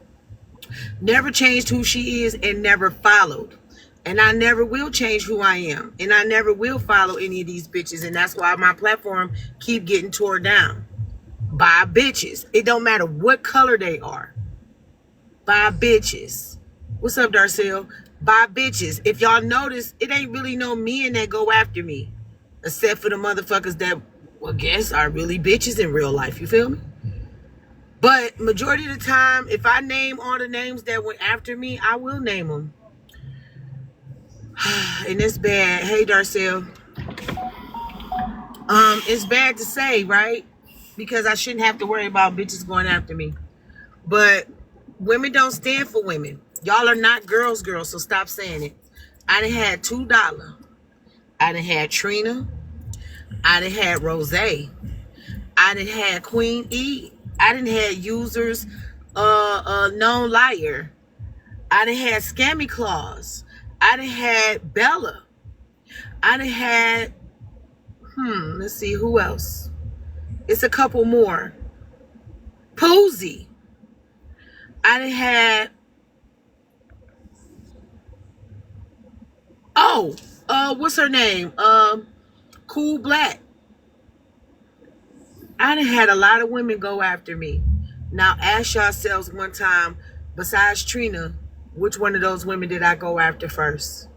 Never changed who she is and never followed. And I never will change who I am. And I never will follow any of these bitches. And that's why my platform keep getting torn down by bitches. It don't matter what color they are. By bitches. What's up, Darcel? By bitches. If y'all notice, it ain't really no men that go after me. Except for the motherfuckers that, well, guess are really bitches in real life. You feel me? But majority of the time, if I name all the names that went after me, I will name them. And it's bad. Hey, Darcel. It's bad to say, right? Because I shouldn't have to worry about bitches going after me. But women don't stand for women. Y'all are not girls, so stop saying it. I done had $2. I done had Trina. I done had Rose. I done had Queen E. I done had users, known liar. I done had Scammy Claus. I done had Bella. I done had, let's see, who else? It's a couple more. Posey. I done had, what's her name? Cool Black. I done had a lot of women go after me. Now ask yourselves one time, besides Trina, which one of those women did I go after first?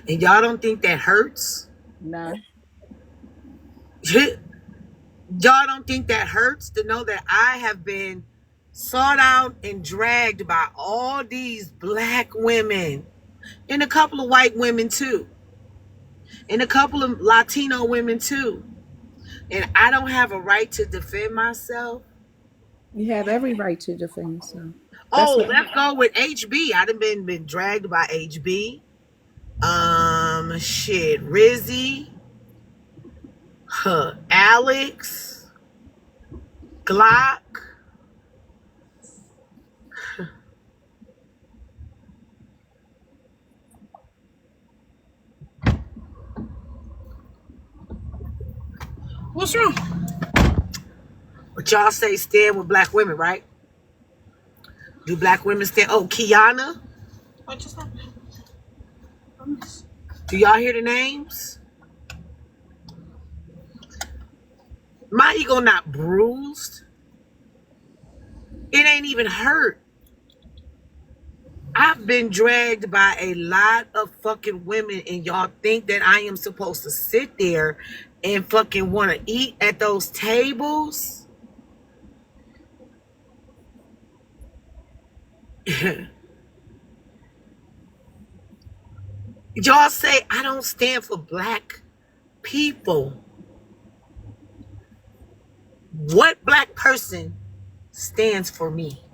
And y'all don't think that hurts? None. Y'all don't think that hurts to know that I have been sought out and dragged by all these black women and a couple of white women too, and a couple of Latino women too, and I don't have a right to defend myself? You have every right to defend yourself. That's Oh, what. let's go with HB. I done been dragged by HB. Shit, Rizzy, Alex, Glock. What's wrong? But y'all say stand with black women, right? Do black women stand? Oh, Kiana. What just happened? Do y'all hear the names? My ego not bruised. It ain't even hurt. I've been dragged by a lot of fucking women, and y'all think that I am supposed to sit there and fucking want to eat at those tables? Y'all say I don't stand for black people. What black person stands for me?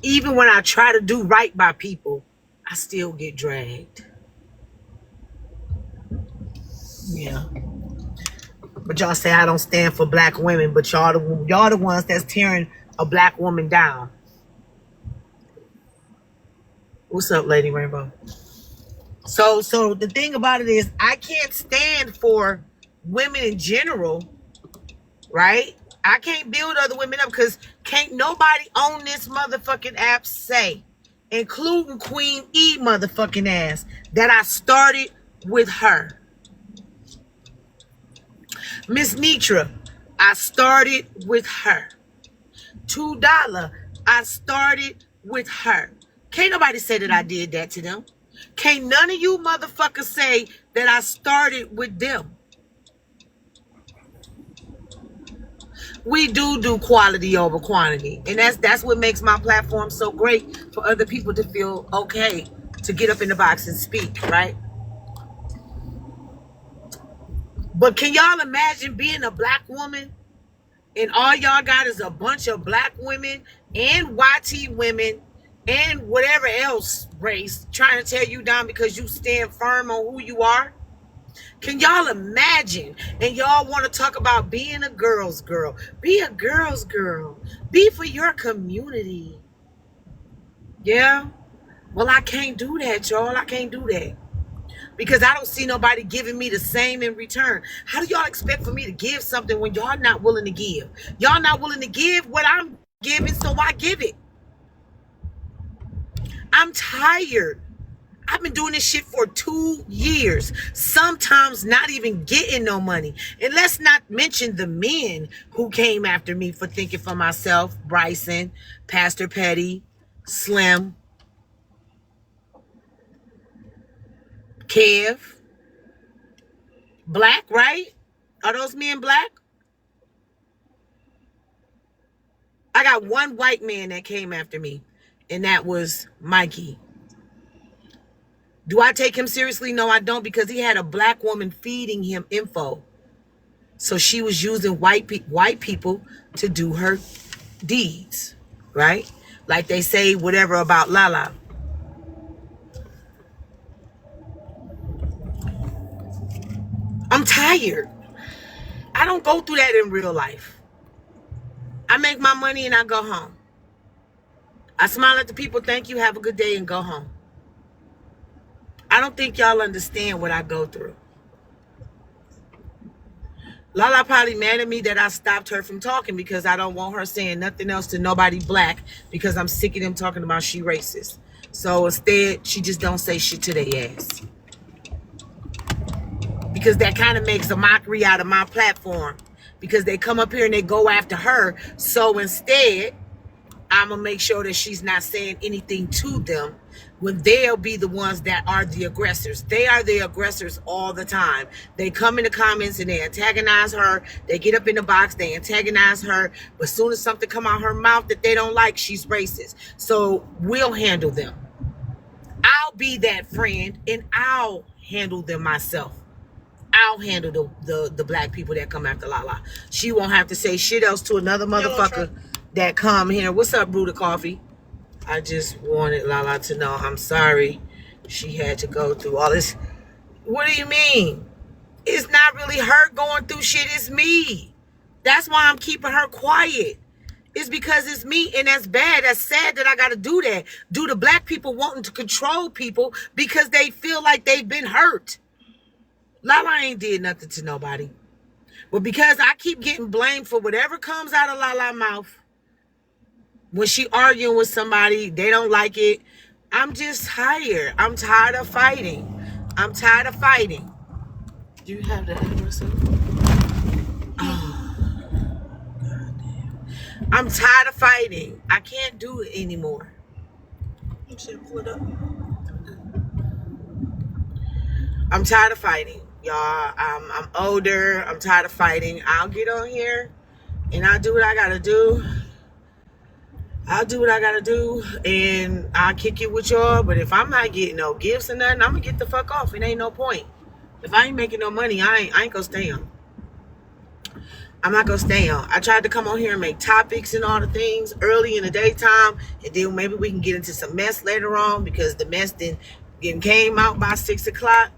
Even when I try to do right by people, I still get dragged. Yeah. But y'all say I don't stand for black women, but y'all the ones that's tearing a black woman down. What's up, Lady Rainbow? So the thing about it is I can't stand for women in general, right? I can't build other women up because can't nobody on this motherfucking app say, including Queen E motherfucking ass, that I started with her. Miss Nitra, I started with her. $2, I started with her. Can't nobody say that I did that to them. Can't none of you motherfuckers say that I started with them. We do quality over quantity. And that's what makes my platform so great, for other people to feel okay to get up in the box and speak, right? But can y'all imagine being a black woman and all y'all got is a bunch of black women and YT women and whatever else race trying to tear you down because you stand firm on who you are? Can y'all imagine? And y'all want to talk about being a girl's girl. Be a girl's girl. Be for your community. Yeah? Well, I can't do that, y'all. I can't do that. Because I don't see nobody giving me the same in return. How do y'all expect for me to give something when y'all not willing to give? Y'all not willing to give what I'm giving, so I give it. I'm tired. I've been doing this shit for 2 years, sometimes not even getting no money. And let's not mention the men who came after me for thinking for myself. Bryson, Pastor Petty, Slim, Kev. Black, right? Are those men black? I got one white man that came after me, and that was Mikey. Do I take him seriously? No, I don't, because he had a black woman feeding him info. So she was using white people to do her deeds, right? Like they say whatever about Lala. I'm tired. I don't go through that in real life. I make my money and I go home. I smile at the people, thank you, have a good day, and go home. I don't think y'all understand what I go through. Lala probably mad at me that I stopped her from talking because I don't want her saying nothing else to nobody black because I'm sick of them talking about she racist. So instead, she just don't say shit to their ass. Because that kind of makes a mockery out of my platform. Because they come up here and they go after her. So instead, I'm going to make sure that she's not saying anything to them when they'll be the ones that are the aggressors. They are the aggressors all the time. They come in the comments and they antagonize her. They get up in the box, they antagonize her. But as soon as something come out her mouth that they don't like, she's racist. So we'll handle them. I'll be that friend and I'll handle them myself. I'll handle the black people that come after Lala. She won't have to say shit else to another motherfucker that come here. What's up, Brew the Coffee? I just wanted Lala to know I'm sorry she had to go through all this. What do you mean? It's not really her going through shit. It's me. That's why I'm keeping her quiet. It's because it's me, and that's bad. That's sad that I got to do that. Due to black people wanting to control people because they feel like they've been hurt. Lala ain't did nothing to nobody. But because I keep getting blamed for whatever comes out of Lala's mouth, when she arguing with somebody, they don't like it. I'm just tired. I'm tired of fighting. I'm tired of fighting. Do you have the address? Oh, God damn. I'm tired of fighting. I can't do it anymore. You should pull it up. I'm tired of fighting. Y'all, I'm older. I'm tired of fighting. I'll get on here and I'll do what I gotta do. I'll do what I gotta do and I'll kick it with y'all. But if I'm not getting no gifts or nothing, I'm gonna get the fuck off. It ain't no point. If I ain't making no money, I ain't gonna stay on. I'm not gonna stay on. I tried to come on here and make topics and all the things early in the daytime, and then maybe we can get into some mess later on because the mess then came out by 6 o'clock.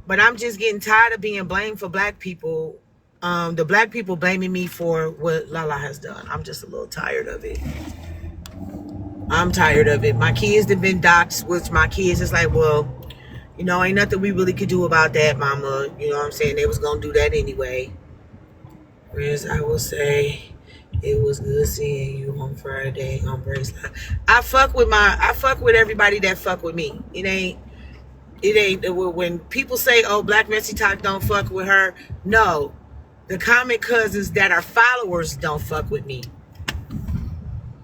But I'm just getting tired of being blamed for black people. The black people blaming me for what Lala has done. I'm just a little tired of it. I'm tired of it. My kids have been doxxed, which my kids is like, well, you know, ain't nothing we really could do about that, mama. You know what I'm saying? They was gonna do that anyway. Whereas I will say, it was good seeing you on Friday on Bracelet. I fuck with everybody that fuck with me. It ain't when people say, oh, Black Messy Talk don't fuck with her. No, the comic cousins that are followers don't fuck with me.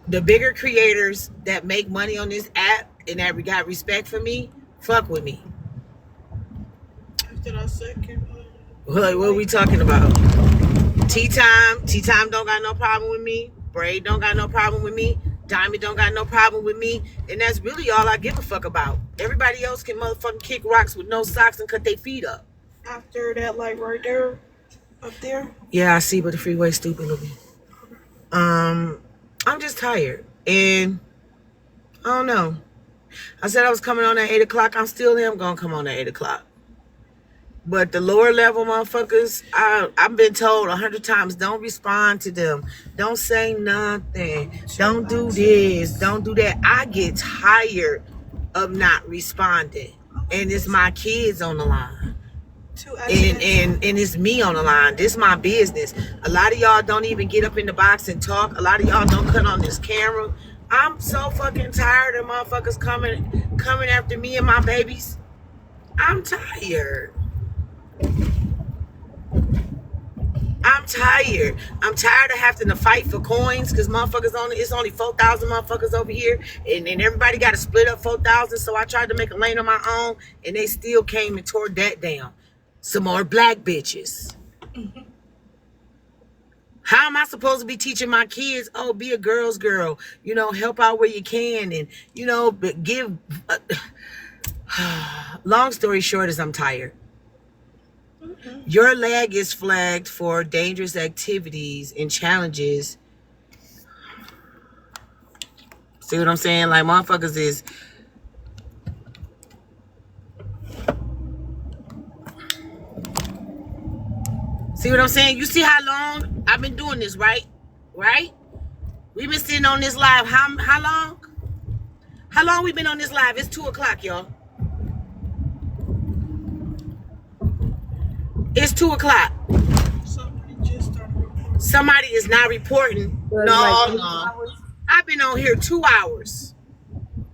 The bigger creators that make money on this app and that got respect for me, fuck with me. After that second What are we talking about? Tea Time don't got no problem with me. Braid don't got no problem with me. Diamond don't got no problem with me. And that's really all I give a fuck about. Everybody else can motherfucking kick rocks with no socks and cut their feet up. after that, like right there, up there. Yeah, I see, but the freeway's stupid looking. I'm just tired. And I don't know. I said I was coming on at 8 o'clock. I still am going to come on at 8 o'clock. But the lower level motherfuckers, I've been told 100 times, don't respond to them. Don't say nothing. Don't do this. Don't do that. I get tired of not responding. And it's my kids on the line. And it's me on the line. This is my business. A lot of y'all don't even get up in the box and talk. A lot of y'all don't cut on this camera. I'm so fucking tired of motherfuckers coming after me and my babies. I'm tired. I'm tired of having to fight for coins because motherfuckers it's only 4,000 motherfuckers over here, and everybody got to split up 4,000. So I tried to make a lane on my own, and they still came and tore that down. Some more black bitches. How am I supposed to be teaching my kids? Oh, be a girl's girl. You know, help out where you can, and you know, give. Long story short is I'm tired. Your leg is flagged for dangerous activities and challenges. See what I'm saying? Like motherfuckers is. See what I'm saying? You see how long I've been doing this, right? Right? We've been sitting on this live. How long? How long we been on this live? It's 2 o'clock, y'all. It's 2 o'clock. Somebody is not reporting. No. I've been on here 2 hours.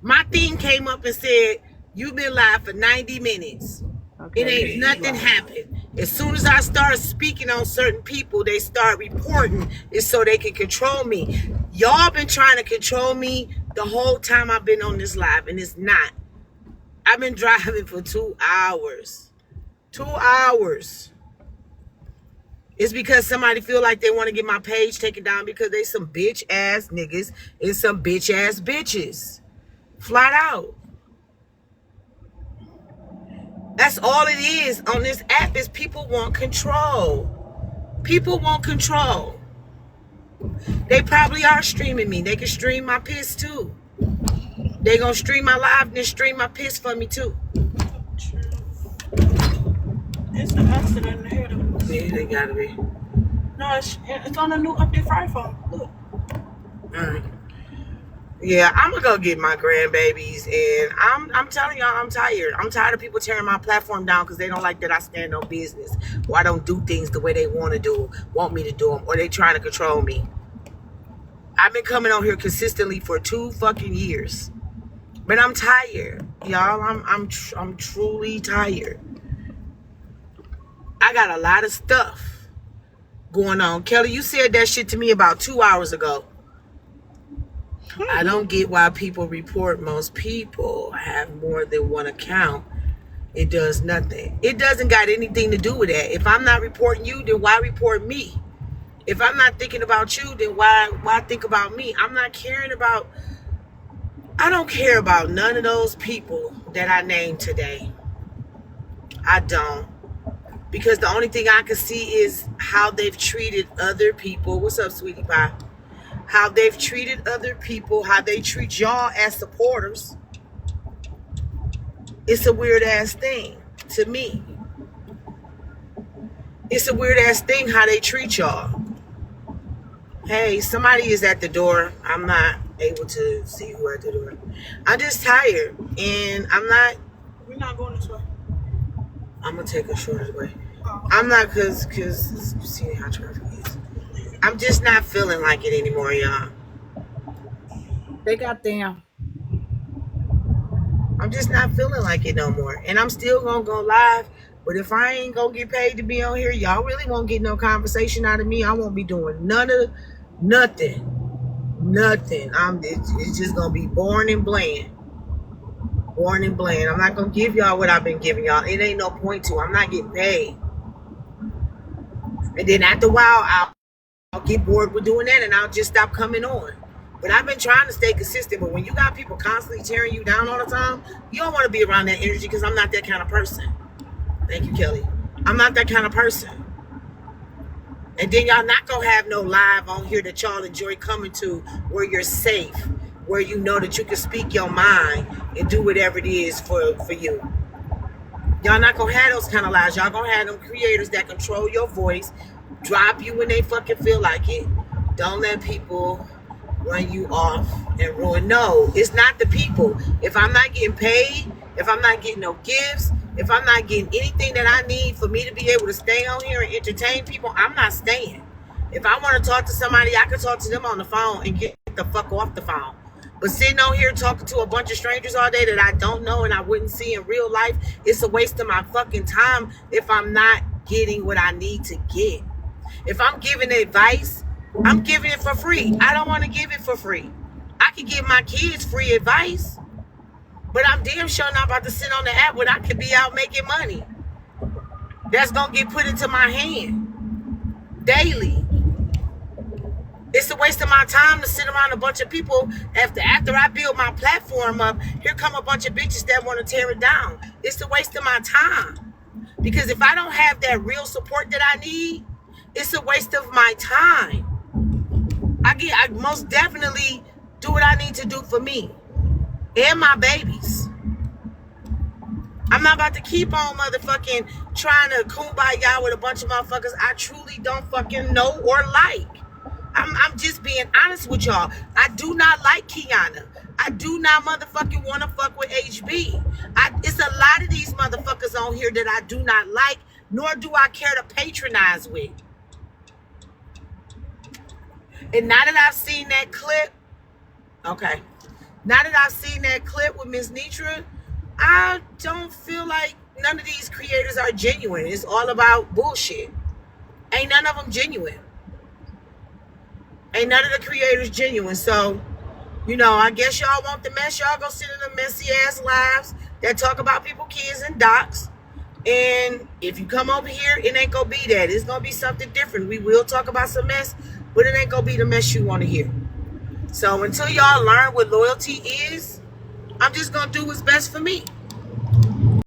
My thing came up and said, you've been live for 90 minutes. Okay. It ain't nothing happened. As soon as I start speaking on certain people, they start reporting. It's so they can control me. Y'all been trying to control me the whole time I've been on this live, and it's not. I've been driving for 2 hours. 2 hours. It's because somebody feel like they want to get my page taken down because they some bitch ass niggas and some bitch ass bitches. Flat out. That's all it is on this app is people want control. People want control. They probably are streaming me. They can stream my piss too. They gonna stream my live and then stream my piss for me too. It's an accident ahead of us. Yeah, they gotta be. No, it's on a new update for iPhone. Look. Yeah, I'm gonna go get my grandbabies, and I'm telling y'all, I'm tired. I'm tired of people tearing my platform down because they don't like that I stand on business, or I don't do things the way they want me to do them, or they trying to control me. I've been coming on here consistently for 2 fucking years, but I'm tired, y'all. I'm truly tired. I got a lot of stuff going on. Kelly, you said that shit to me about 2 hours ago. I don't get why people report. Most people have more than one account. It does nothing. It doesn't got anything to do with that. If I'm not reporting you, then why report me? If I'm not thinking about you, then why think about me? I don't care about none of those people that I named today. I don't. because the only thing I can see is how they've treated other people. What's up, sweetie pie? How they've treated other people, how they treat y'all as supporters. It's a weird ass thing to me. It's a weird ass thing how they treat y'all. Hey, somebody is at the door. I'm not able to see who at the door. I'm just tired, and We're not going this way. I'm gonna take a shorter way. I'm not, cause see how traffic is. I'm just not feeling like it anymore, y'all. They got them. I'm just not feeling like it no more, and I'm still gonna go live. But if I ain't gonna get paid to be on here, y'all really won't get no conversation out of me. I won't be doing nothing. It's just gonna be boring and bland. Boring and bland. I'm not gonna give y'all what I've been giving y'all. It ain't no point to. I'm not getting paid. And then after a while, I'll get bored with doing that, and I'll just stop coming on. But I've been trying to stay consistent. But when you got people constantly tearing you down all the time, you don't want to be around that energy, because I'm not that kind of person. Thank you, Kelly. I'm not that kind of person. And then y'all not gonna have no live on here that y'all enjoy coming to, where you're safe, where you know that you can speak your mind and do whatever it is for you. Y'all not gonna have those kind of lives. Y'all gonna have them creators that control your voice, drop you when they fucking feel like it. Don't let people run you off and ruin. No, it's not the people. If I'm not getting paid, if I'm not getting no gifts, if I'm not getting anything that I need for me to be able to stay on here and entertain people, I'm not staying. If I want to talk to somebody, I can talk to them on the phone and get the fuck off the phone. But sitting on here talking to a bunch of strangers all day that I don't know and I wouldn't see in real life, it's a waste of my fucking time if I'm not getting what I need to get. If I'm giving advice, I'm giving it for free. I don't want to give it for free. I can give my kids free advice, but I'm damn sure not about to sit on the app when I could be out making money. That's going to get put into my hand daily. It's a waste of my time to sit around a bunch of people after I build my platform up. Here come a bunch of bitches that want to tear it down. It's a waste of my time. Because if I don't have that real support that I need, it's a waste of my time. I most definitely do what I need to do for me and my babies. I'm not about to keep on motherfucking trying to kumbaya with a bunch of motherfuckers I truly don't fucking know or like. I'm just being honest with y'all. I do not like Kiana. I do not motherfucking want to fuck with HB. It's a lot of these motherfuckers on here that I do not like, nor do I care to patronize with. And now that I've seen that clip, okay. Now that I've seen that clip with Miss Nitra, I don't feel like none of these creators are genuine. It's all about bullshit. Ain't none of them genuine. Ain't none of the creators genuine. So, I guess y'all want the mess. Y'all go sit in the messy ass lives that talk about people, kids, and docs. And if you come over here, it ain't gonna be that. It's gonna be something different. We will talk about some mess, but it ain't gonna be the mess you want to hear. So until y'all learn what loyalty is, I'm just gonna do what's best for me.